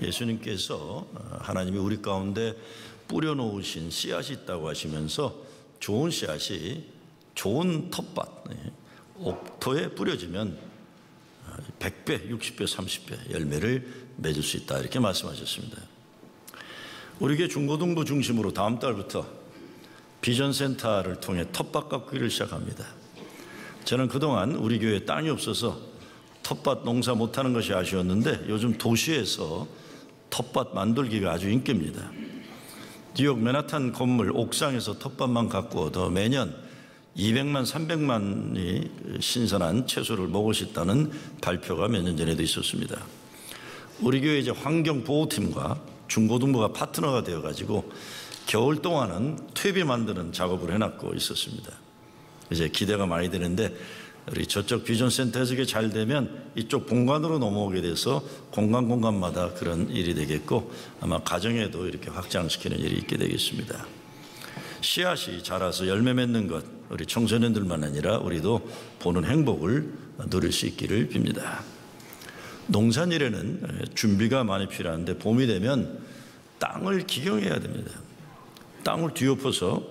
예수님께서 하나님이 우리 가운데 뿌려놓으신 씨앗이 있다고 하시면서 좋은 씨앗이 좋은 텃밭, 옥토에 뿌려지면 100배, 60배, 30배 열매를 맺을 수 있다 이렇게 말씀하셨습니다. 우리 교회 중고등부 중심으로 다음 달부터 비전센터를 통해 텃밭 가꾸기를 시작합니다. 저는 그동안 우리 교회에 땅이 없어서 텃밭 농사 못하는 것이 아쉬웠는데 요즘 도시에서 텃밭 만들기가 아주 인기입니다. 뉴욕 맨하탄 건물 옥상에서 텃밭만 가꾸어도 매년 200만, 300만이 신선한 채소를 먹을 수 있다는 발표가 몇 년 전에도 있었습니다. 우리 교회 이제 환경보호팀과 중고등부가 파트너가 되어가지고 겨울 동안은 퇴비 만드는 작업을 해놨고 있었습니다. 이제 기대가 많이 되는데 우리 저쪽 비전센터에서 이게 잘 되면 이쪽 본관으로 넘어오게 돼서 공간마다 그런 일이 되겠고 아마 가정에도 이렇게 확장시키는 일이 있게 되겠습니다. 씨앗이 자라서 열매 맺는 것 우리 청소년들만 아니라 우리도 보는 행복을 누릴 수 있기를 빕니다. 농산일에는 준비가 많이 필요한데 봄이 되면 땅을 기경해야 됩니다. 땅을 뒤엎어서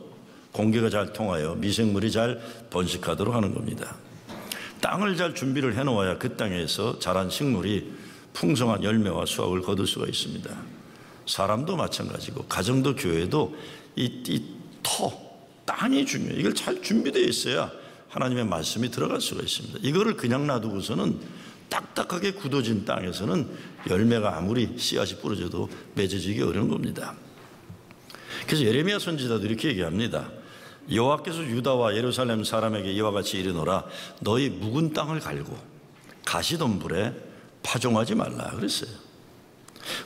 공기가 잘 통하여 미생물이 잘 번식하도록 하는 겁니다. 땅을 잘 준비를 해놓아야 그 땅에서 자란 식물이 풍성한 열매와 수확을 거둘 수가 있습니다. 사람도 마찬가지고 가정도 교회도 땅이 중요해요. 이걸 잘 준비되어 있어야 하나님의 말씀이 들어갈 수가 있습니다. 이거를 그냥 놔두고서는 딱딱하게 굳어진 땅에서는 열매가 아무리 씨앗이 부러져도 맺어지기 어려운 겁니다. 그래서 예레미야 선지자도 이렇게 얘기합니다. 여호와께서 유다와 예루살렘 사람에게 이와 같이 이르노라 너희 묵은 땅을 갈고 가시덤불에 파종하지 말라 그랬어요.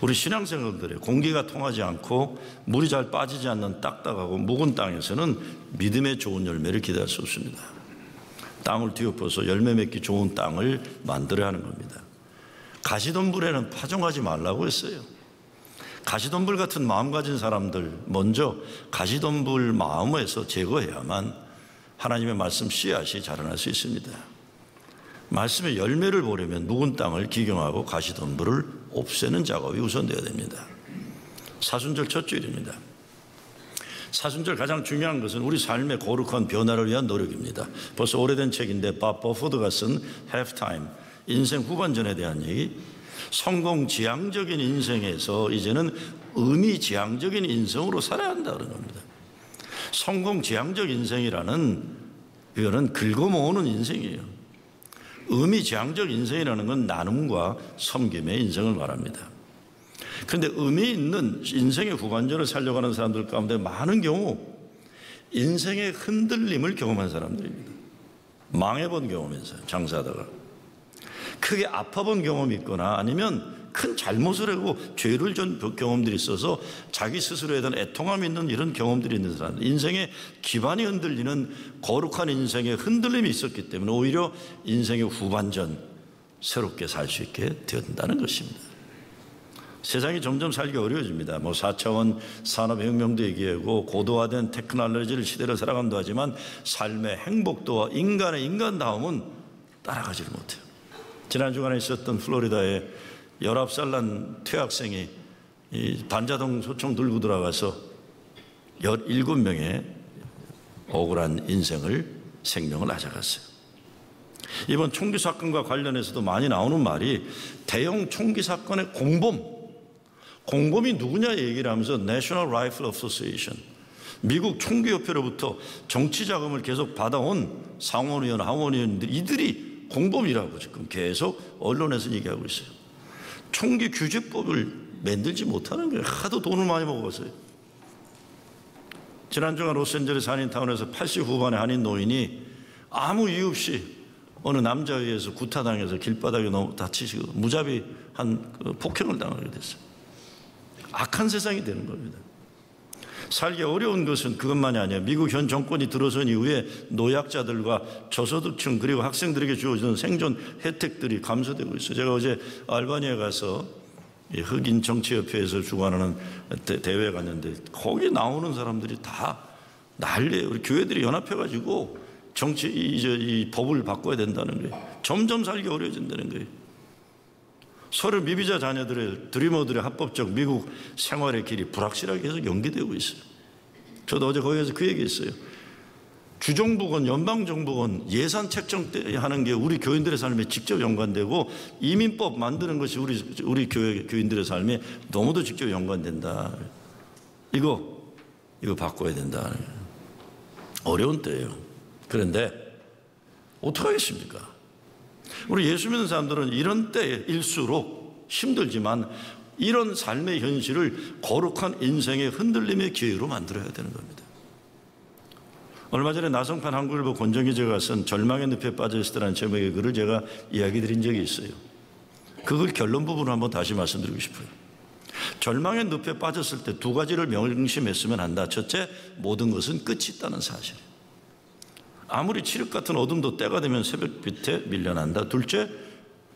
우리 신앙생활들의 공기가 통하지 않고 물이 잘 빠지지 않는 딱딱하고 묵은 땅에서는 믿음의 좋은 열매를 기대할 수 없습니다. 땅을 뒤엎어서 열매 맺기 좋은 땅을 만들어야 하는 겁니다. 가시덤불에는 파종하지 말라고 했어요. 가시덤불 같은 마음 가진 사람들 먼저 가시덤불 마음에서 제거해야만 하나님의 말씀 씨앗이 자라날 수 있습니다. 말씀의 열매를 보려면 묵은 땅을 기경하고 가시덤불을 없애는 작업이 우선되어야 됩니다. 사순절 첫 주일입니다. 사순절 가장 중요한 것은 우리 삶의 거룩한 변화를 위한 노력입니다. 벌써 오래된 책인데 밥 버포드가 쓴 Halftime, 인생 후반전에 대한 얘기. 성공지향적인 인생에서 이제는 의미지향적인 인생으로 살아야 한다는 겁니다. 성공지향적 인생이라는 이거는 긁어모으는 인생이에요. 의미지향적 인생이라는 건 나눔과 섬김의 인생을 말합니다. 그런데 의미 있는 인생의 후반전을 살려가는 사람들 가운데 많은 경우 인생의 흔들림을 경험한 사람들입니다. 망해본 경험에서 장사하다가 크게 아파본 경험이 있거나 아니면 큰 잘못을 하고 죄를 전 경험들이 있어서 자기 스스로에 대한 애통함이 있는 이런 경험들이 있는 사람들, 인생의 기반이 흔들리는 거룩한 인생의 흔들림이 있었기 때문에 오히려 인생의 후반전 새롭게 살 수 있게 된다는 것입니다. 세상이 점점 살기 어려워집니다. 4차원 산업혁명도 얘기하고 고도화된 테크놀로지를 시대를 살아간다 하지만 삶의 행복도와 인간다움은 따라가지를 못해요. 지난 주간에 있었던 플로리다에 19살 난 퇴학생이 이 반자동 소총 들고 들어가서 17명의 억울한 생명을 앗아갔어요. 이번 총기 사건과 관련해서도 많이 나오는 말이 대형 총기 사건의 공범이 누구냐 얘기를 하면서 National Rifle Association, 미국 총기협회로부터 정치 자금을 계속 받아온 상원의원, 하원의원들 이들이 공범이라고 지금 계속 언론에서 얘기하고 있어요. 총기 규제법을 만들지 못하는 거예요. 하도 돈을 많이 먹었어요. 지난주간 로스앤젤레스 한인타운에서 80 후반의 한인 노인이 아무 이유 없이 어느 남자에 의해서 구타당해서 길바닥에 다치시고 무자비한 폭행을 당하게 됐어요. 악한 세상이 되는 겁니다. 살기 어려운 것은 그것만이 아니에요. 미국 현 정권이 들어선 이후에 노약자들과 저소득층 그리고 학생들에게 주어지는 생존 혜택들이 감소되고 있어요. 제가 어제 알바니에 가서 흑인 정치협회에서 주관하는 대회에 갔는데 거기 나오는 사람들이 다 난리예요. 우리 교회들이 연합해가지고 이 법을 바꿔야 된다는 거예요. 점점 살기 어려워진다는 거예요. 서류 미비자 자녀들의 드리머들의 합법적 미국 생활의 길이 불확실하게 계속 연기되고 있어요. 저도 어제 거기에서 그 얘기했어요. 주정부건 연방정부건 예산 책정하는 게 우리 교인들의 삶에 직접 연관되고 이민법 만드는 것이 우리 교인들의 삶에 너무도 직접 연관된다. 이거 바꿔야 된다. 어려운 때예요. 그런데 어떡하겠습니까? 우리 예수 믿는 사람들은 이런 때일수록 힘들지만 이런 삶의 현실을 거룩한 인생의 흔들림의 기회로 만들어야 되는 겁니다. 얼마 전에 나성판 한국일보 권정희제가 쓴 절망의 늪에 빠져있을 때라는 제목의 글을 제가 이야기 드린 적이 있어요. 그걸 결론 부분을 한번 다시 말씀드리고 싶어요. 절망의 늪에 빠졌을 때 두 가지를 명심했으면 한다. 첫째, 모든 것은 끝이 있다는 사실. 아무리 칠흑 같은 어둠도 때가 되면 새벽빛에 밀려난다. 둘째,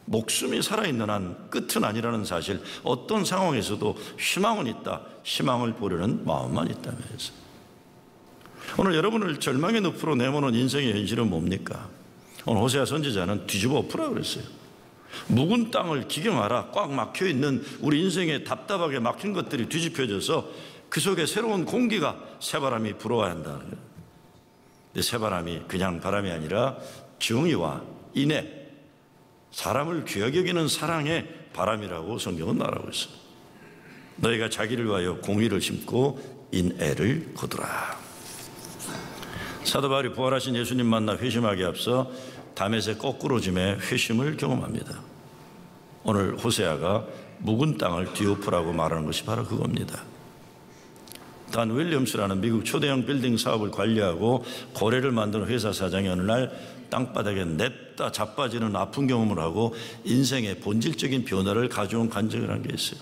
목숨이 살아있는 한 끝은 아니라는 사실. 어떤 상황에서도 희망은 있다. 희망을 보려는 마음만 있다며 해서. 오늘 여러분을 절망의 늪으로 내모는 인생의 현실은 뭡니까? 오늘 호세아 선지자는 뒤집어 엎으라 그랬어요. 묵은 땅을 기경하라. 꽉 막혀있는 우리 인생에 답답하게 막힌 것들이 뒤집혀져서 그 속에 새로운 공기가 새바람이 불어와야 한다. 새바람이 그냥 바람이 아니라 정의와 인애, 사람을 귀하게 여기는 사랑의 바람이라고 성경은 말하고 있어. 너희가 자기를 위하여 공의를 심고 인애를 거두라. 사도 바울이 부활하신 예수님 만나 회심하기 앞서 다메섹 거꾸로짐의 회심을 경험합니다. 오늘 호세아가 묵은 땅을 뒤엎으라고 말하는 것이 바로 그겁니다. 단 윌리엄스라는 미국 초대형 빌딩 사업을 관리하고 고래를 만드는 회사 사장이 어느 날 땅바닥에 냅다 자빠지는 아픈 경험을 하고 인생의 본질적인 변화를 가져온 간증을 한 게 있어요.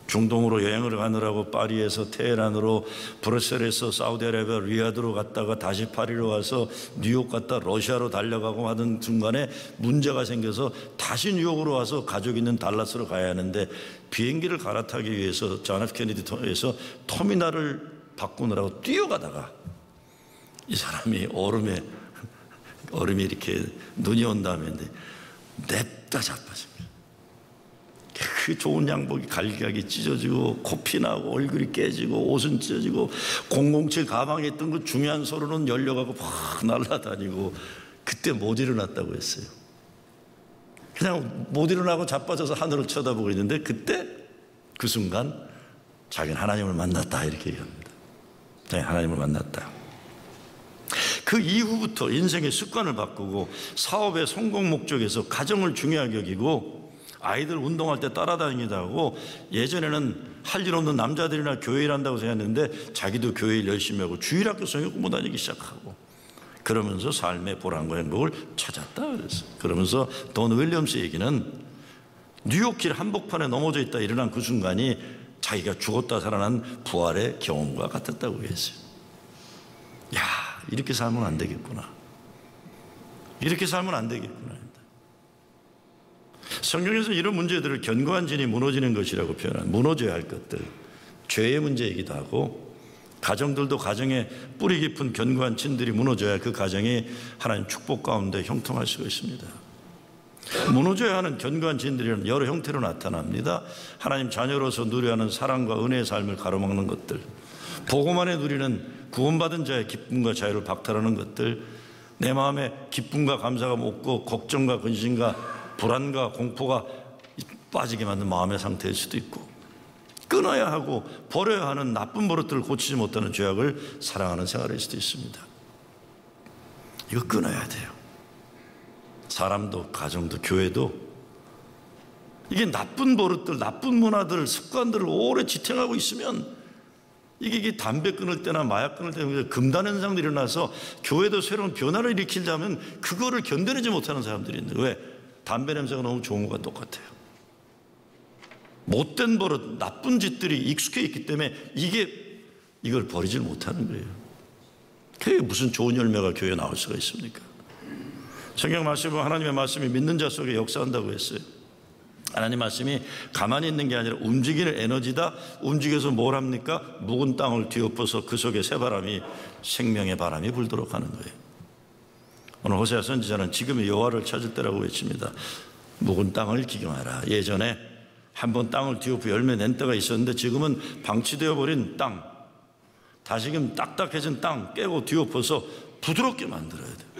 중동으로 여행을 가느라고 파리에서 테헤란으로, 브뤼셀에서 사우디아라비아 리야드로 갔다가 다시 파리로 와서 뉴욕 갔다 러시아로 달려가고 하던 중간에 문제가 생겨서 다시 뉴욕으로 와서 가족 있는 달라스로 가야 하는데 비행기를 갈아타기 위해서 존 F 케네디에서 터미널을 바꾸느라고 뛰어가다가 이 사람이 얼음이 이렇게 눈이 온다면 냅다 자빠집니다. 그 좋은 양복이 갈기갈기 찢어지고 코피 나고 얼굴이 깨지고 옷은 찢어지고 007 가방에 있던 그 중요한 서류는 열려가고 막 날아다니고 그때 못 일어났다고 했어요. 그냥 못 일어나고 자빠져서 하늘을 쳐다보고 있는데 그때 그 순간 자기는 하나님을 만났다 이렇게 얘기합니다. 자기는 하나님을 만났다. 그 이후부터 인생의 습관을 바꾸고 사업의 성공 목적에서 가정을 중요하게 여기고 아이들 운동할 때 따라다니기도 하고 예전에는 할 일 없는 남자들이나 교회 일한다고 생각했는데 자기도 교회 일 열심히 하고 주일학교 성경 공부 다니기 시작하고 그러면서 삶의 보람과 행복을 찾았다 그랬어요. 그러면서 돈 윌리엄스 얘기는 뉴욕길 한복판에 넘어져 있다 일어난 그 순간이 자기가 죽었다 살아난 부활의 경험과 같았다고 했어요. 야, 이렇게 살면 안 되겠구나. 이렇게 살면 안 되겠구나. 성경에서 이런 문제들을 견고한 진이 무너지는 것이라고 표현한 무너져야 할 것들, 죄의 문제이기도 하고 가정들도 가정에 뿌리 깊은 견고한 진들이 무너져야 그 가정이 하나님 축복 가운데 형통할 수가 있습니다. 무너져야 하는 견고한 진들은 여러 형태로 나타납니다. 하나님 자녀로서 누려야 하는 사랑과 은혜의 삶을 가로막는 것들, 복음만에 누리는 구원받은 자의 기쁨과 자유를 박탈하는 것들, 내 마음에 기쁨과 감사가 없고 걱정과 근심과 불안과 공포가 빠지게 만든 마음의 상태일 수도 있고 끊어야 하고 버려야 하는 나쁜 버릇들을 고치지 못하는 죄악을 사랑하는 생활일 수도 있습니다. 이거 끊어야 돼요. 사람도 가정도 교회도 이게 나쁜 버릇들, 나쁜 문화들, 습관들을 오래 지탱하고 있으면 이게 담배 끊을 때나 마약 끊을 때나 금단 현상들이 일어나서 교회도 새로운 변화를 일으키려면 그거를 견뎌내지 못하는 사람들이 있는데 왜? 담배 냄새가 너무 좋은 것과 똑같아요. 못된 버릇, 나쁜 짓들이 익숙해 있기 때문에 이걸 버리질 못하는 거예요. 그게 무슨 좋은 열매가 교회에 나올 수가 있습니까? 성경 말씀은 하나님의 말씀이 믿는 자 속에 역사한다고 했어요. 하나님 말씀이 가만히 있는 게 아니라 움직이는 에너지다. 움직여서 뭘 합니까? 묵은 땅을 뒤엎어서 그 속에 새바람이 생명의 바람이 불도록 하는 거예요. 오늘 호세아 선지자는 지금의 여호와를 찾을 때라고 외칩니다. 묵은 땅을 기경하라. 예전에 한번 땅을 뒤엎어 열매 낸 때가 있었는데 지금은 방치되어 버린 땅, 다시금 딱딱해진 땅 깨고 뒤엎어서 부드럽게 만들어야 돼요.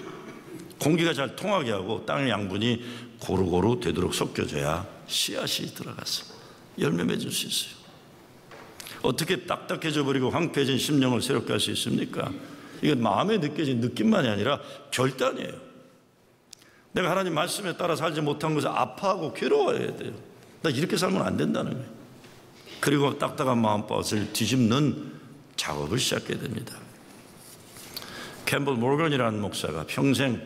공기가 잘 통하게 하고 땅의 양분이 고루고루 되도록 섞여져야 씨앗이 들어가서 열매 맺을 수 있어요. 어떻게 딱딱해져 버리고 황폐해진 심령을 새롭게 할 수 있습니까? 이건 마음에 느껴진 느낌만이 아니라 결단이에요. 내가 하나님 말씀에 따라 살지 못한 것을 아파하고 괴로워해야 돼요. 나 이렇게 살면 안 된다는 거예요. 그리고 딱딱한 마음밭을 뒤집는 작업을 시작해야 됩니다. 캠벌 모건이라는 목사가 평생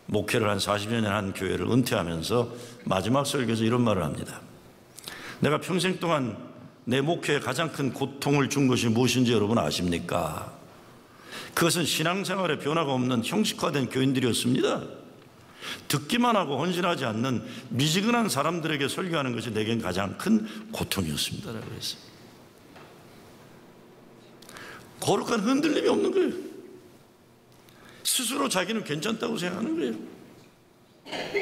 목회를 한 40년 한 교회를 은퇴하면서 마지막 설교에서 이런 말을 합니다. 내가 평생 동안 내 목회에 가장 큰 고통을 준 것이 무엇인지 여러분 아십니까? 그것은 신앙생활에 변화가 없는 형식화된 교인들이었습니다. 듣기만 하고 헌신하지 않는 미지근한 사람들에게 설교하는 것이 내겐 가장 큰 고통이었습니다 라고 했어요. 거룩한 흔들림이 없는 거예요. 스스로 자기는 괜찮다고 생각하는 거예요.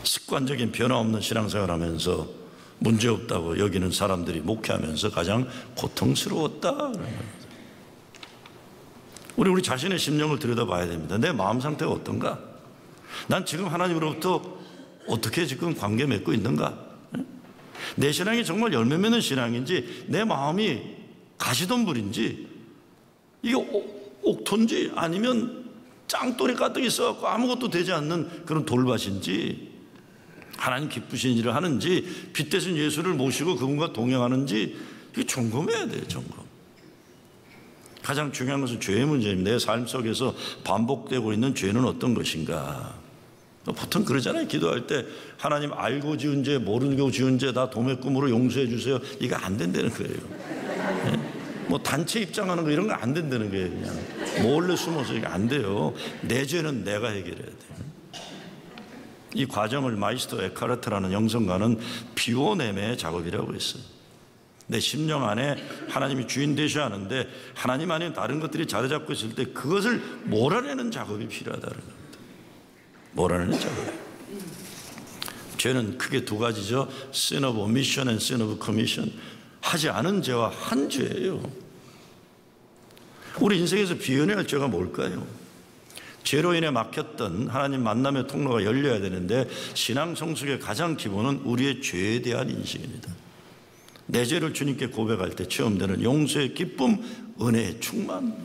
습관적인 변화 없는 신앙생활을 하면서 문제없다고 여기는 사람들이 목회하면서 가장 고통스러웠다라는 겁니다. 우리 자신의 심령을 들여다봐야 됩니다. 내 마음 상태가 어떤가? 난 지금 하나님으로부터 어떻게 지금 관계 맺고 있는가? 내 신앙이 정말 열매 맺는 신앙인지, 내 마음이 가시덤불인지, 이게 옥토인지 아니면 짱돌이 가득 있어갖고 아무것도 되지 않는 그런 돌밭인지, 하나님 기쁘신 일을 하는지, 빛 대신 예수를 모시고 그분과 동행하는지, 이게 점검해야 돼요. 점검. 가장 중요한 것은 죄의 문제입니다. 내 삶 속에서 반복되고 있는 죄는 어떤 것인가? 보통 그러잖아요. 기도할 때 하나님 알고 지은 죄, 모르고 지은 죄 다 도매금으로 용서해 주세요. 이거 안 된다는 거예요. 네? 뭐 단체 입장하는 거 이런 거 안 된다는 거예요. 그냥 몰래 숨어서 이게 안 돼요. 내 죄는 내가 해결해야 돼요. 이 과정을 마이스터 에카르트라는 영성가는 비워냄의 작업이라고 했어요. 내 심령 안에 하나님이 주인 되셔야 하는데 하나님 안에 다른 것들이 자리 잡고 있을 때 그것을 몰아내는 작업이 필요하다는 겁니다. 몰아내는 작업. 죄는 크게 두 가지죠. sin of omission and sin of commission. 하지 않은 죄와 한 죄예요. 우리 인생에서 비워내야 할 죄가 뭘까요? 죄로 인해 막혔던 하나님 만남의 통로가 열려야 되는데 신앙 성숙의 가장 기본은 우리의 죄에 대한 인식입니다. 내 죄를 주님께 고백할 때 체험되는 용서의 기쁨, 은혜의 충만.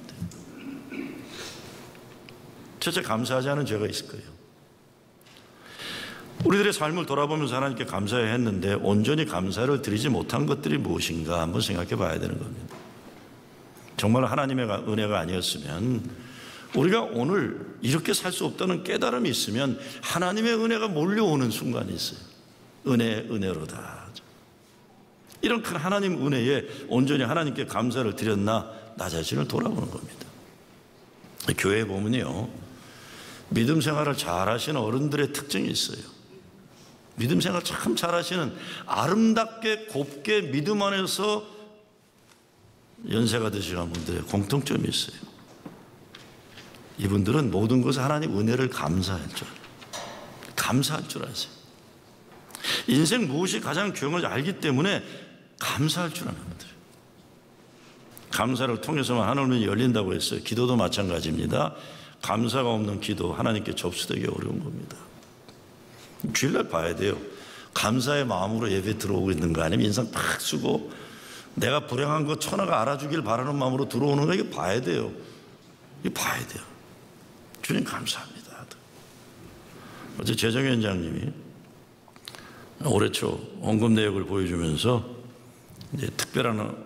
첫째, 감사하지 않은 죄가 있을 거예요. 우리들의 삶을 돌아보면서 하나님께 감사해야 했는데 온전히 감사를 드리지 못한 것들이 무엇인가 한번 생각해 봐야 되는 겁니다. 정말 하나님의 은혜가 아니었으면, 우리가 오늘 이렇게 살 수 없다는 깨달음이 있으면 하나님의 은혜가 몰려오는 순간이 있어요. 은혜로다. 이런 큰 하나님 은혜에 온전히 하나님께 감사를 드렸나, 나 자신을 돌아보는 겁니다. 교회에 보면요, 믿음 생활을 잘 하시는 어른들의 특징이 있어요. 믿음 생활 참 잘 하시는, 아름답게 곱게 믿음 안에서 연세가 드시는 분들의 공통점이 있어요. 이분들은 모든 것을 하나님 은혜를 감사할 줄 아세요. 인생 무엇이 가장 중요한지 알기 때문에 감사할 줄 아는 분들. 감사를 통해서만 하늘문이 열린다고 했어요. 기도도 마찬가지입니다. 감사가 없는 기도 하나님께 접수되기 어려운 겁니다. 주일날 봐야 돼요. 감사의 마음으로 예배 들어오고 있는 거 아니면 인상 팍 쓰고 내가 불행한 거 천하가 알아주길 바라는 마음으로 들어오는 거, 이거 봐야 돼요. 이거 봐야 돼요. 주님 감사합니다. 어제 재정위원장님이 올해 초 헌금 내역을 보여주면서 이제 특별한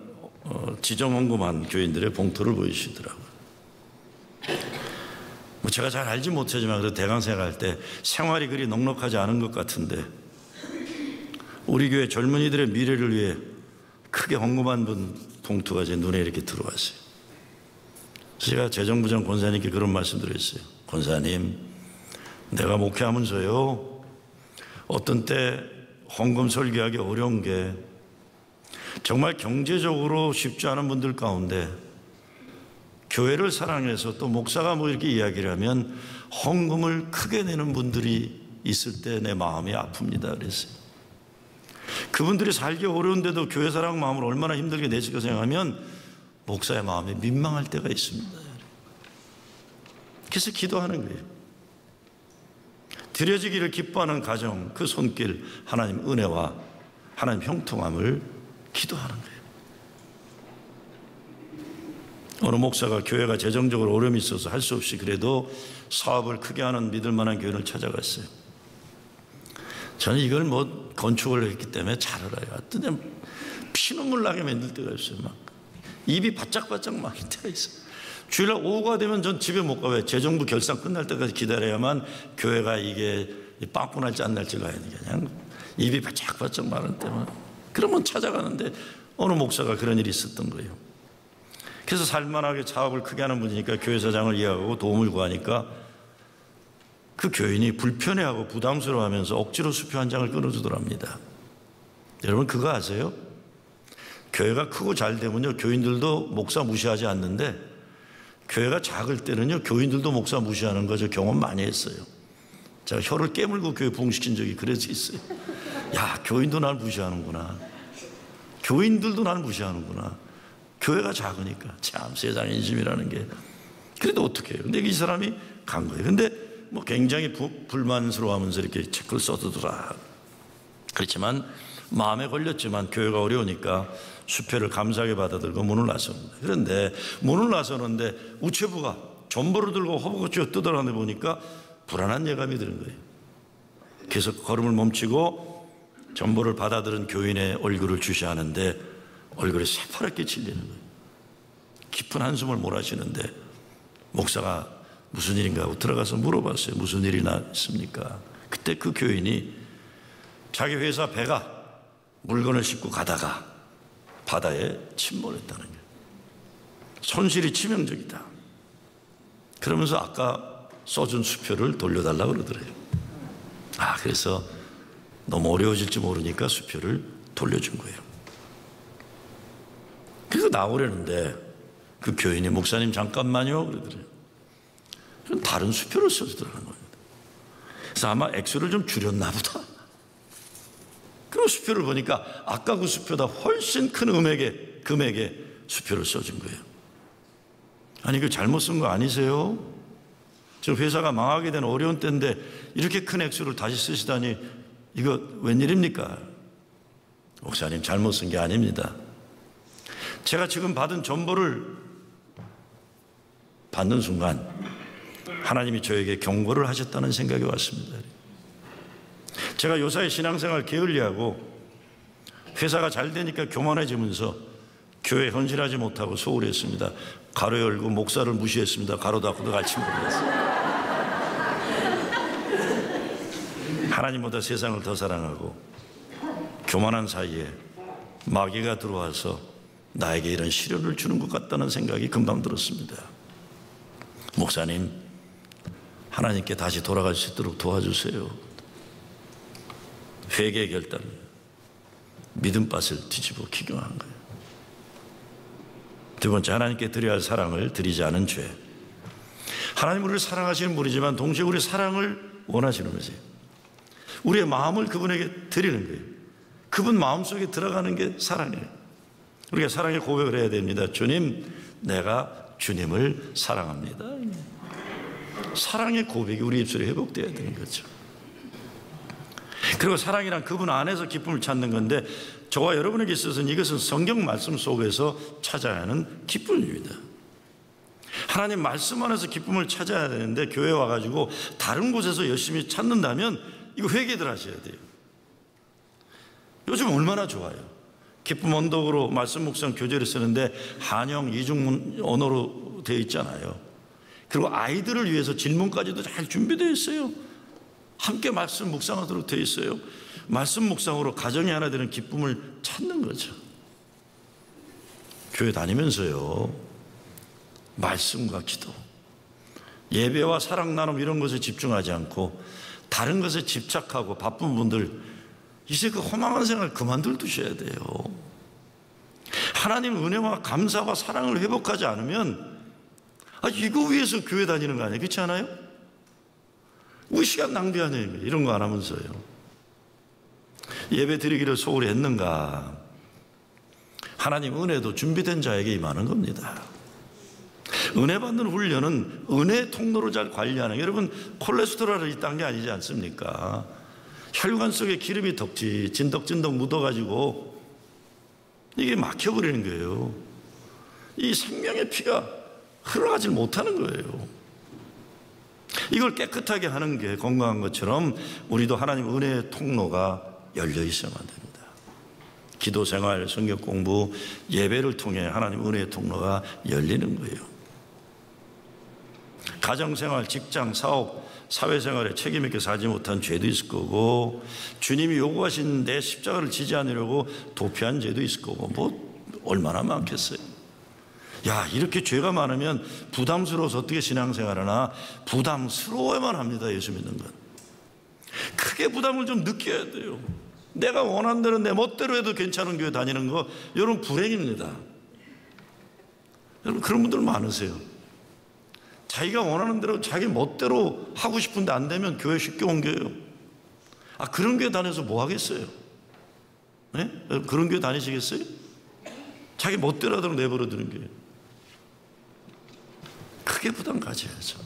지정 헌금한 교인들의 봉투를 보여주시더라고요. 뭐 제가 잘 알지 못하지만 그래도 대강 생각할 때 생활이 그리 넉넉하지 않은 것 같은데 우리 교회 젊은이들의 미래를 위해 크게 헌금한 분 봉투가 제 눈에 이렇게 들어왔어요. 제가 재정부장 권사님께 그런 말씀 드렸어요. 권사님, 내가 목회하면서요, 어떤 때 헌금 설계하기 어려운 게 정말 경제적으로 쉽지 않은 분들 가운데 교회를 사랑해서 또 목사가 뭐 이렇게 이야기를 하면 헌금을 크게 내는 분들이 있을 때 내 마음이 아픕니다. 그랬어요. 그분들이 살기 어려운데도 교회 사랑 마음을 얼마나 힘들게 내실까 생각하면 목사의 마음이 민망할 때가 있습니다. 그래서 기도하는 거예요. 드려지기를 기뻐하는 가정, 그 손길, 하나님 은혜와 하나님 형통함을 기도하는 거예요. 어느 목사가 교회가 재정적으로 어려움이 있어서 할 수 없이 그래도 사업을 크게 하는 믿을 만한 교회를 찾아갔어요. 저는 이걸 건축을 했기 때문에 잘 알아요. 어떤 피눈물 나게 만들 때가 있어요. 막 입이 바짝바짝 막힐 때가 있어요. 주일날 오후가 되면 전 집에 못 가요. 재정부 결산 끝날 때까지 기다려야만 교회가 이게 빵꾸 날지 안 날지 가야 돼. 그냥 입이 바짝바짝 마른 때만. 그러면 찾아가는데 어느 목사가 그런 일이 있었던 거예요. 그래서 살만하게 사업을 크게 하는 분이니까 교회사장을 이해하고 도움을 구하니까 그 교인이 불편해하고 부담스러워하면서 억지로 수표 한 장을 끊어주더랍니다. 여러분 그거 아세요? 교회가 크고 잘 되면요 교인들도 목사 무시하지 않는데 교회가 작을 때는요 교인들도 목사 무시하는 거 저 경험 많이 했어요. 제가 혀를 깨물고 교회 부흥시킨 적이 그래서 있어요. 야, 교인도 날 무시하는구나. 교인들도 날 무시하는구나. 교회가 작으니까 참 세상 인심이라는 게. 그래도 어떻게 해요? 근데 이 사람이 간 거예요. 근데 굉장히 불만스러워하면서 이렇게 책을 써두더라. 그렇지만 마음에 걸렸지만 교회가 어려우니까 수표를 감사하게 받아들고 문을 나섭니다. 그런데 문을 나서는데 우체부가 전보를 들고 허벅지を뜯어내다 보니까 불안한 예감이 드는 거예요. 그래서 걸음을 멈추고 전보를 받아들은 교인의 얼굴을 주시하는데 얼굴이 새파랗게 질리는 거예요. 깊은 한숨을 몰아쉬는데 목사가 무슨 일인가 하고 들어가서 물어봤어요. 무슨 일이 났습니까? 그때 그 교인이 자기 회사 배가 물건을 싣고 가다가 바다에 침몰했다는 거예요. 손실이 치명적이다. 그러면서 아까 써준 수표를 돌려달라고 그러더래요. 그래서 너무 어려워질지 모르니까 수표를 돌려준 거예요. 그래서 나오려는데 그 교인이 목사님 잠깐만요 그러더래요. 다른 수표를 써주더라는 거예요. 그래서 아마 액수를 좀 줄였나 보다. 그 수표를 보니까 아까 그 수표보다 훨씬 큰 금액의 수표를 써준 거예요. 아니 그 잘못 쓴 거 아니세요? 저 회사가 망하게 된 어려운 때인데 이렇게 큰 액수를 다시 쓰시다니 이거 웬일입니까? 목사님 잘못 쓴 게 아닙니다. 제가 지금 받은 전보를 받는 순간 하나님이 저에게 경고를 하셨다는 생각이 왔습니다. 제가 요사이 신앙생활 게을리하고 회사가 잘 되니까 교만해지면서 교회에 헌신하지 못하고 소홀했습니다. 가로 열고 목사를 무시했습니다. 가로 닫고도 같이 모르겠어요. 하나님보다 세상을 더 사랑하고 교만한 사이에 마귀가 들어와서 나에게 이런 시련을 주는 것 같다는 생각이 금방 들었습니다. 목사님, 하나님께 다시 돌아갈 수 있도록 도와주세요. 회개의 결단, 믿음밭을 뒤집어 기경한 거예요. 두 번째, 하나님께 드려야 할 사랑을 드리지 않은 죄. 하나님 우리를 사랑하시는 분이지만 동시에 우리의 사랑을 원하시는 거지. 우리의 마음을 그분에게 드리는 거예요. 그분 마음속에 들어가는 게 사랑이에요. 우리가 사랑의 고백을 해야 됩니다. 주님, 내가 주님을 사랑합니다. 사랑의 고백이 우리 입술에 회복되어야 되는 거죠. 그리고 사랑이란 그분 안에서 기쁨을 찾는 건데 저와 여러분에게 있어서는 이것은 성경 말씀 속에서 찾아야 하는 기쁨입니다. 하나님 말씀 안에서 기쁨을 찾아야 되는데 교회 와가지고 다른 곳에서 열심히 찾는다면 이거 회개들 하셔야 돼요. 요즘 얼마나 좋아요. 기쁨 언덕으로 말씀 묵상 교재를 쓰는데 한영 이중 언어로 되어 있잖아요. 그리고 아이들을 위해서 질문까지도 잘 준비되어 있어요. 함께 말씀 묵상하도록 되어 있어요. 말씀 묵상으로 가정이 하나 되는 기쁨을 찾는 거죠. 교회 다니면서요, 말씀과 기도, 예배와 사랑 나눔 이런 것에 집중하지 않고 다른 것에 집착하고 바쁜 분들 이제 그 허망한 생활 그만둘 두셔야 돼요. 하나님 은혜와 감사와 사랑을 회복하지 않으면 이거 위해서 교회 다니는 거 아니에요? 그렇지 않아요? 왜 시간 낭비하냐, 이런 거 안 하면서요. 예배 드리기를 소홀히 했는가? 하나님 은혜도 준비된 자에게 임하는 겁니다. 은혜 받는 훈련은 은혜 통로를 잘 관리하는, 여러분 콜레스테롤이 있다는 게 아니지 않습니까? 혈관 속에 기름이 진덕진덕 묻어가지고 이게 막혀버리는 거예요. 이 생명의 피가 흘러가지 못하는 거예요. 이걸 깨끗하게 하는 게 건강한 것처럼 우리도 하나님 은혜의 통로가 열려 있어야만 됩니다. 기도 생활, 성경 공부, 예배를 통해 하나님 은혜의 통로가 열리는 거예요. 가정생활, 직장, 사업, 사회생활에 책임 있게 살지 못한 죄도 있을 거고, 주님이 요구하신 내 십자가를 지지 않으려고 도피한 죄도 있을 거고, 뭐 얼마나 많겠어요. 야, 이렇게 죄가 많으면 부담스러워서 어떻게 신앙생활하나? 부담스러워야만 합니다. 예수 믿는 건 크게 부담을 좀 느껴야 돼요. 내가 원하는 대로 내 멋대로 해도 괜찮은 교회 다니는 거, 여러분 불행입니다. 여러분 그런 분들 많으세요. 자기가 원하는 대로 자기 멋대로 하고 싶은데 안 되면 교회 쉽게 옮겨요. 아, 그런 교회 다녀서 뭐 하겠어요? 네? 그런 교회 다니시겠어요? 자기 멋대로 하도록 내버려 두는 교회. 크게 부담 가져야죠.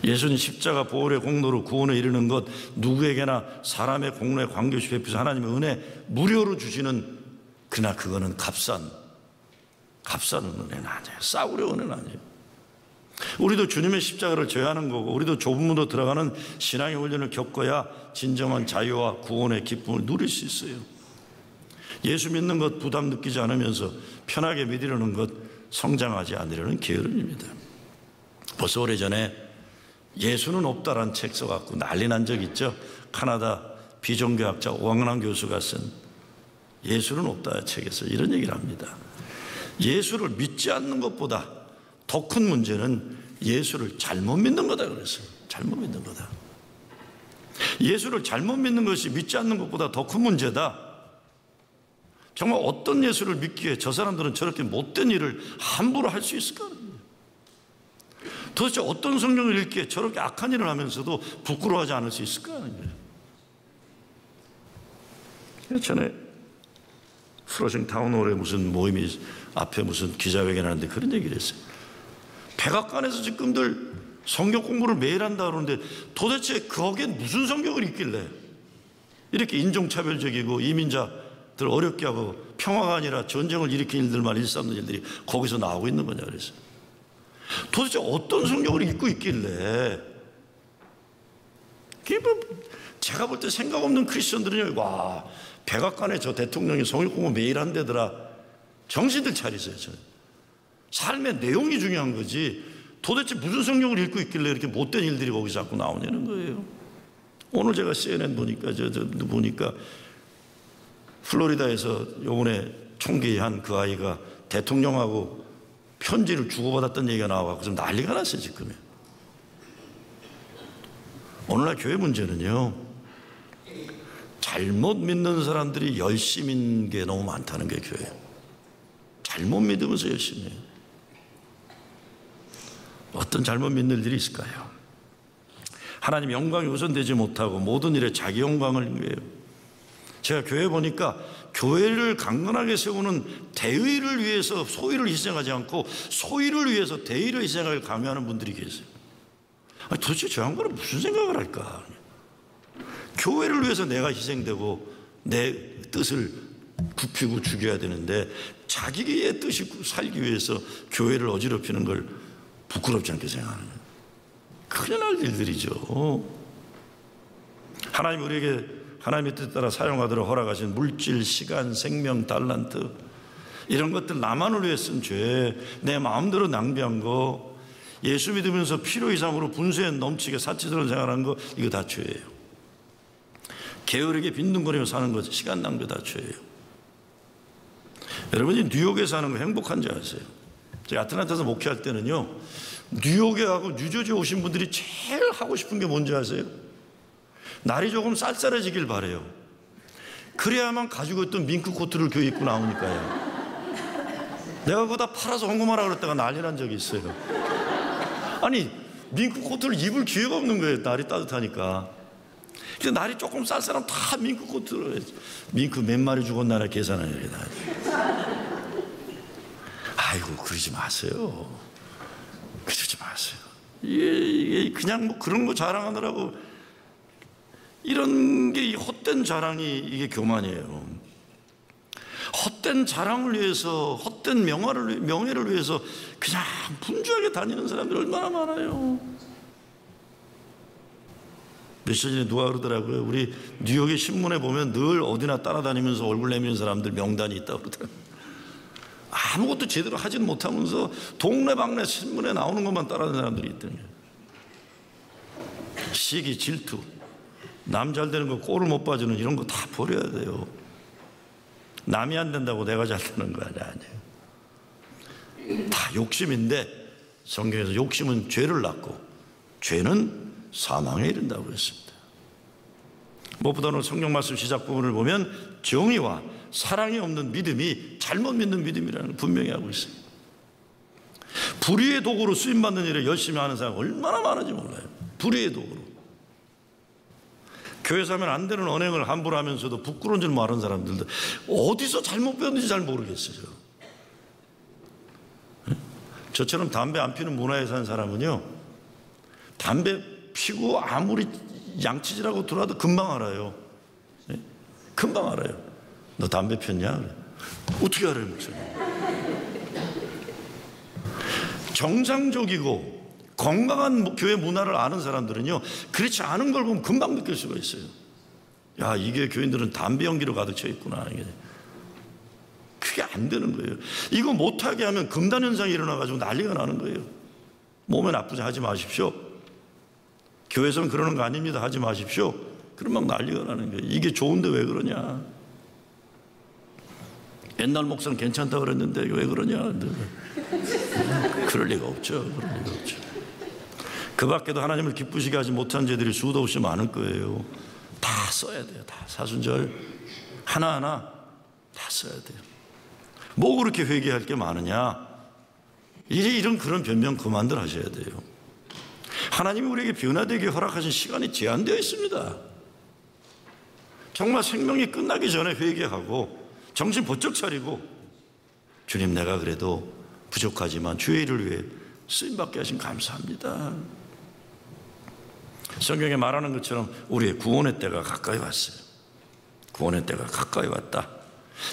예수님 십자가 보혈의 공로로 구원에 이르는 것, 누구에게나 사람의 공로에 관계없이 베푸셔서 하나님의 은혜 무료로 주시는, 그러나 그거는 값싼 은혜는 아니에요. 싸구려 은혜는 아니에요. 우리도 주님의 십자가를 져야 하는 거고, 우리도 좁은 문으로 들어가는 신앙의 훈련을 겪어야 진정한 자유와 구원의 기쁨을 누릴 수 있어요. 예수 믿는 것 부담 느끼지 않으면서 편하게 믿으려는 것, 성장하지 않으려는 게으름입니다. 벌써 오래전에 예수는 없다라는 책 써갖고 난리 난 적 있죠. 카나다 비종교학자 오왕남 교수가 쓴 예수는 없다 책에서 이런 얘기를 합니다. 예수를 믿지 않는 것보다 더 큰 문제는 예수를 잘못 믿는 거다 그랬어요. 잘못 믿는 거다. 예수를 잘못 믿는 것이 믿지 않는 것보다 더 큰 문제다. 정말 어떤 예수를 믿기에 저 사람들은 저렇게 못된 일을 함부로 할 수 있을까? 도대체 어떤 성경을 읽기에 저렇게 악한 일을 하면서도 부끄러워하지 않을 수 있을까 하는 거예요. 전에 프로싱 타운홀에 무슨 모임이 앞에 무슨 기자회견 하는데 그런 얘기를 했어요. 백악관에서 지금들 성경 공부를 매일 한다 그러는데 도대체 거기에 무슨 성경을 읽길래 이렇게 인종차별적이고 이민자들 어렵게 하고 평화가 아니라 전쟁을 일으킨 일들만 일삼는 일들이 거기서 나오고 있는 거냐 그랬어요. 도대체 어떤 성경을 읽고 있길래, 제가 볼 때 생각 없는 크리스천들은요, 와, 백악관에 저 대통령이 성경 공부 매일 한대더라. 정신들 차리세요. 저는 삶의 내용이 중요한 거지 도대체 무슨 성경을 읽고 있길래 이렇게 못된 일들이 거기서 자꾸 나오냐는 거예요. 오늘 제가 CNN 보니까 보니까 플로리다에서 요번에 총기한 그 아이가 대통령하고 편지를 주고받았던 얘기가 나와서 좀 난리가 났어요. 지금 오늘날 교회 문제는요, 잘못 믿는 사람들이 열심인 게 너무 많다는 게 교회예요. 잘못 믿으면서 열심히 해요. 어떤 잘못 믿는 일들이 있을까요? 하나님 영광이 우선되지 못하고 모든 일에 자기 영광을 위해요. 제가 교회 보니까 교회를 강건하게 세우는 대의를 위해서 소위를 희생하지 않고 소위를 위해서 대의를 희생하게 강요하는 분들이 계세요. 아니, 도대체 저 양반은 무슨 생각을 할까? 교회를 위해서 내가 희생되고 내 뜻을 굽히고 죽여야 되는데 자기의 뜻이 살기 위해서 교회를 어지럽히는 걸 부끄럽지 않게 생각하는 거예요. 큰일 날 일들이죠. 하나님 우리에게 하나님의 뜻 따라 사용하도록 허락하신 물질, 시간, 생명, 달란트, 이런 것들 나만을 위해 쓴 죄, 내 마음대로 낭비한 거, 예수 믿으면서 필요 이상으로 분수에 넘치게 사치스러운 생활한 거, 이거 다 죄예요. 게으르게 빈둥거리며 사는 것, 시간 낭비 다 죄예요. 여러분이 뉴욕에 사는 거 행복한지 아세요? 제가 아틀란타에서 목회할 때는요, 뉴욕에 가고 뉴저지에 오신 분들이 제일 하고 싶은 게 뭔지 아세요? 날이 조금 쌀쌀해지길 바래요. 그래야만 가지고 있던 밍크 코트를 교회 입고 나오니까요. 내가 그거 다 팔아서 헌금하라 그랬다가 난리 난 적이 있어요. 아니, 밍크 코트를 입을 기회가 없는 거예요. 날이 따뜻하니까. 근데 날이 조금 쌀쌀하면 다 밍크 코트를 해야지. 밍크 몇 마리 죽었나라 계산하는 게 나지. 아이고, 그러지 마세요. 그러지 마세요. 이게 그냥 뭐 그런 거 자랑하느라고, 이런 게 헛된 자랑이 이게 교만이에요. 헛된 자랑을 위해서, 헛된 명예를 위해서 그냥 분주하게 다니는 사람들이 얼마나 많아요. 며칠 전에 누가 그러더라고요. 우리 뉴욕의 신문에 보면 늘 어디나 따라다니면서 얼굴 내미는 사람들 명단이 있다고 그러더라고요. 아무것도 제대로 하지는 못하면서 동네방네 신문에 나오는 것만 따라다니는 사람들이 있더니, 시기, 질투, 남 잘 되는 거 꼴을 못 봐주는 이런 거 다 버려야 돼요. 남이 안 된다고 내가 잘 되는 거 아니에요. 다 욕심인데 성경에서 욕심은 죄를 낳고 죄는 사망에 이른다고 했습니다. 무엇보다는 성경 말씀 시작 부분을 보면 정의와 사랑이 없는 믿음이 잘못 믿는 믿음이라는 걸 분명히 하고 있습니다. 불의의 도구로 쓰임받는 일을 열심히 하는 사람 얼마나 많은지 몰라요. 불의의 도구로. 교회에서 하면 안 되는 언행을 함부로 하면서도 부끄러운 줄 모르는 사람들도 어디서 잘못 배웠는지 잘 모르겠어요. 저처럼 담배 안 피는 문화에 사는 사람은요, 담배 피고 아무리 양치질하고 들어와도 금방 알아요. 금방 알아요. 너 담배 폈냐? 어떻게 알아요, 목사님? 정상적이고 건강한 교회 문화를 아는 사람들은요, 그렇지 않은 걸 보면 금방 느낄 수가 있어요. 야, 이게 교인들은 담배 연기로 가득 차 있구나. 그게 안 되는 거예요. 이거 못하게 하면 금단 현상이 일어나가지고 난리가 나는 거예요. 몸에 나쁘지 하지 마십시오. 교회에서는 그러는 거 아닙니다. 하지 마십시오. 그러면 막 난리가 나는 거예요. 이게 좋은데 왜 그러냐? 옛날 목사는 괜찮다고 그랬는데 왜 그러냐? 그럴 리가 없죠. 그럴 리가 없죠. 그 밖에도 하나님을 기쁘시게 하지 못한 죄들이 수도 없이 많을 거예요. 다 써야 돼요. 다 사순절 하나하나 다 써야 돼요. 뭐 그렇게 회개할 게 많으냐? 이런 그런 변명 그만들 하셔야 돼요. 하나님이 우리에게 변화되게 허락하신 시간이 제한되어 있습니다. 정말 생명이 끝나기 전에 회개하고 정신 번쩍 차리고, 주님, 내가 그래도 부족하지만 주의 일을 위해 쓰임받게 하신 감사합니다. 성경에 말하는 것처럼 우리의 구원의 때가 가까이 왔어요. 구원의 때가 가까이 왔다.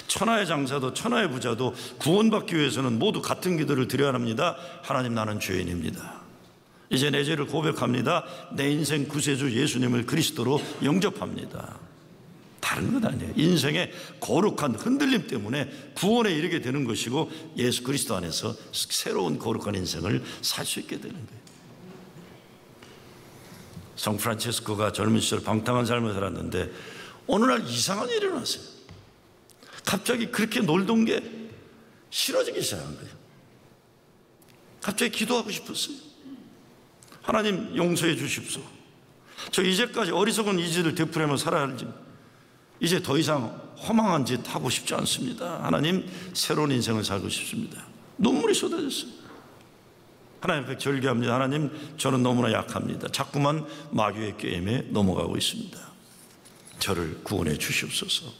천하의 장사도 천하의 부자도 구원받기 위해서는 모두 같은 기도를 드려야 합니다. 하나님, 나는 죄인입니다. 이제 내 죄를 고백합니다. 내 인생 구세주 예수님을 그리스도로 영접합니다. 다른 것 아니에요. 인생의 거룩한 흔들림 때문에 구원에 이르게 되는 것이고, 예수 그리스도 안에서 새로운 거룩한 인생을 살 수 있게 되는 거예요. 성 프란체스코가 젊은 시절 방탕한 삶을 살았는데 어느 날 이상한 일이 일어났어요. 갑자기 그렇게 놀던 게 싫어지기 시작한 거예요. 갑자기 기도하고 싶었어요. 하나님, 용서해 주십시오. 저 이제까지 어리석은 이지를 되풀이하며 살아야지, 이제 더 이상 허망한 짓 하고 싶지 않습니다. 하나님, 새로운 인생을 살고 싶습니다. 눈물이 쏟아졌어요. 하나님 앞에 절규합니다. 하나님, 저는 너무나 약합니다. 자꾸만 마귀의 게임에 넘어가고 있습니다. 저를 구원해 주시옵소서.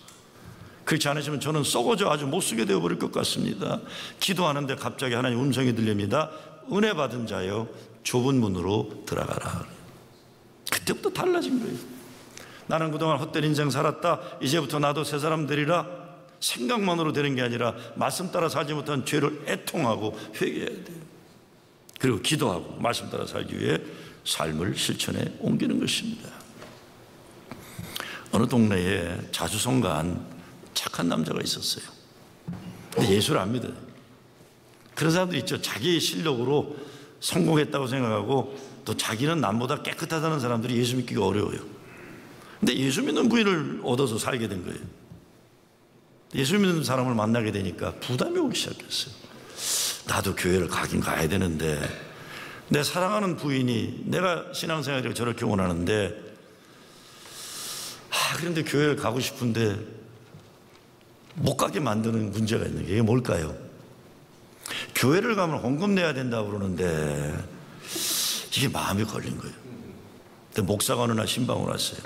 그렇지 않으시면 저는 썩어져 아주 못쓰게 되어버릴 것 같습니다. 기도하는데 갑자기 하나님 음성이 들립니다. 은혜 받은 자여, 좁은 문으로 들어가라. 그때부터 달라진 거예요. 나는 그동안 헛된 인생 살았다. 이제부터 나도 새 사람 되리라. 생각만으로 되는 게 아니라 말씀 따라 살지 못한 죄를 애통하고 회개해야 돼요. 그리고 기도하고 말씀 따라 살기 위해 삶을 실천에 옮기는 것입니다. 어느 동네에 자주성가한 착한 남자가 있었어요. 근데 예수를 안 믿어요. 그런 사람들 있죠. 자기의 실력으로 성공했다고 생각하고 또 자기는 남보다 깨끗하다는 사람들이 예수 믿기가 어려워요. 근데 예수 믿는 부인을 얻어서 살게 된 거예요. 예수 믿는 사람을 만나게 되니까 부담이 오기 시작했어요. 나도 교회를 가긴 가야 되는데, 내 사랑하는 부인이 내가 신앙생활을 저렇게 원하는데, 그런데 교회를 가고 싶은데 못 가게 만드는 문제가 있는 게, 이게 뭘까요? 교회를 가면 헌금 내야 된다고 그러는데 이게 마음에 걸린 거예요. 근데 목사가 어느 날 신방을 왔어요.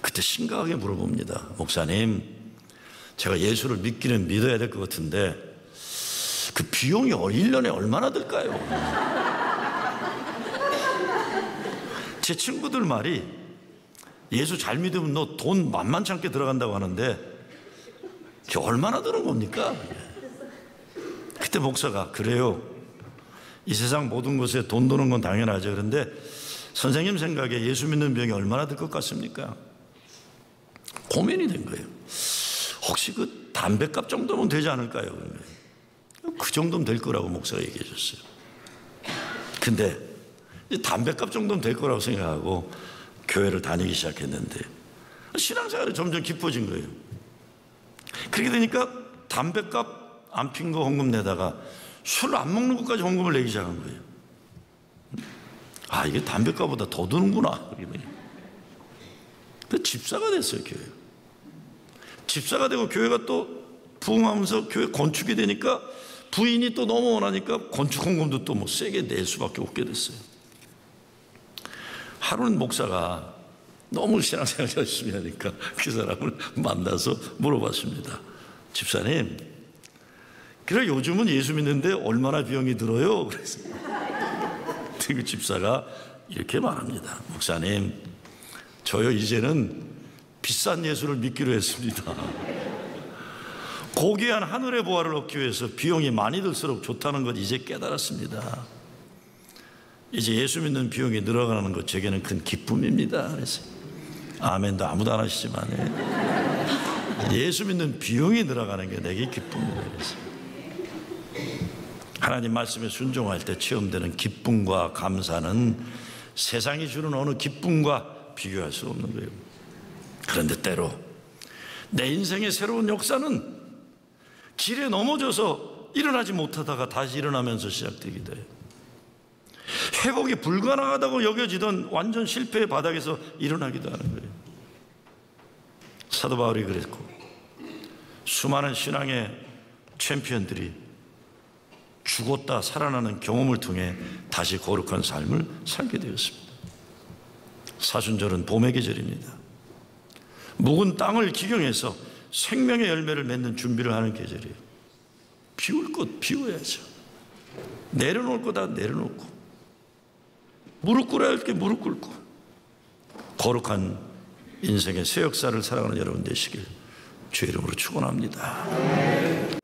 그때 심각하게 물어봅니다. 목사님, 제가 예수를 믿기는 믿어야 될 것 같은데 그 비용이 1년에 얼마나 들까요? 제 친구들 말이 예수 잘 믿으면 너 돈 만만치 않게 들어간다고 하는데 그게 얼마나 드는 겁니까? 그때 목사가 그래요. 이 세상 모든 것에 돈 드는 건 당연하죠. 그런데 선생님 생각에 예수 믿는 비용이 얼마나 들 것 같습니까? 고민이 된 거예요. 혹시 그 담배값 정도면 되지 않을까요? 그 정도면 될 거라고 목사가 얘기해 줬어요. 근데 담배값 정도면 될 거라고 생각하고 교회를 다니기 시작했는데 신앙생활이 점점 깊어진 거예요. 그렇게 되니까 담배값 안 핀 거 헌금 내다가 술 안 먹는 것까지 헌금을 내기 시작한 거예요. 아, 이게 담배값보다 더 드는구나. 그 집사가 됐어요, 교회. 집사가 되고 교회가 또 부흥하면서 교회 건축이 되니까 부인이 또 너무 원하니까 건축 헌금도 또 뭐 세게 낼 수밖에 없게 됐어요. 하루는 목사가 너무 신앙생활 열심히 하니까 그 사람을 만나서 물어봤습니다. 집사님, 그래 요즘은 예수 믿는데 얼마나 비용이 들어요? 그래서 그 집사가 이렇게 말합니다. 목사님, 저요 이제는 비싼 예수를 믿기로 했습니다. 고귀한 하늘의 보화를 얻기 위해서 비용이 많이 들수록 좋다는 것 이제 깨달았습니다. 이제 예수 믿는 비용이 늘어가는 것 제게는 큰 기쁨입니다. 그래서 아멘도 아무도 안 하시지만 예수 믿는 비용이 늘어가는 게 내게 기쁨입니다. 그래서 하나님 말씀에 순종할 때 체험되는 기쁨과 감사는 세상이 주는 어느 기쁨과 비교할 수 없는 거예요. 그런데 때로 내 인생의 새로운 역사는 길에 넘어져서 일어나지 못하다가 다시 일어나면서 시작되기도 해요. 회복이 불가능하다고 여겨지던 완전 실패의 바닥에서 일어나기도 하는 거예요. 사도 바울이 그랬고 수많은 신앙의 챔피언들이 죽었다 살아나는 경험을 통해 다시 거룩한 삶을 살게 되었습니다. 사순절은 봄의 계절입니다. 묵은 땅을 기경해서 생명의 열매를 맺는 준비를 하는 계절이에요. 비울 것 비워야죠. 내려놓을 거 다 내려놓고 무릎 꿇어야 할 게 무릎 꿇고 거룩한 인생의 새 역사를 살아가는 여러분 되시길 주의 이름으로 축원합니다.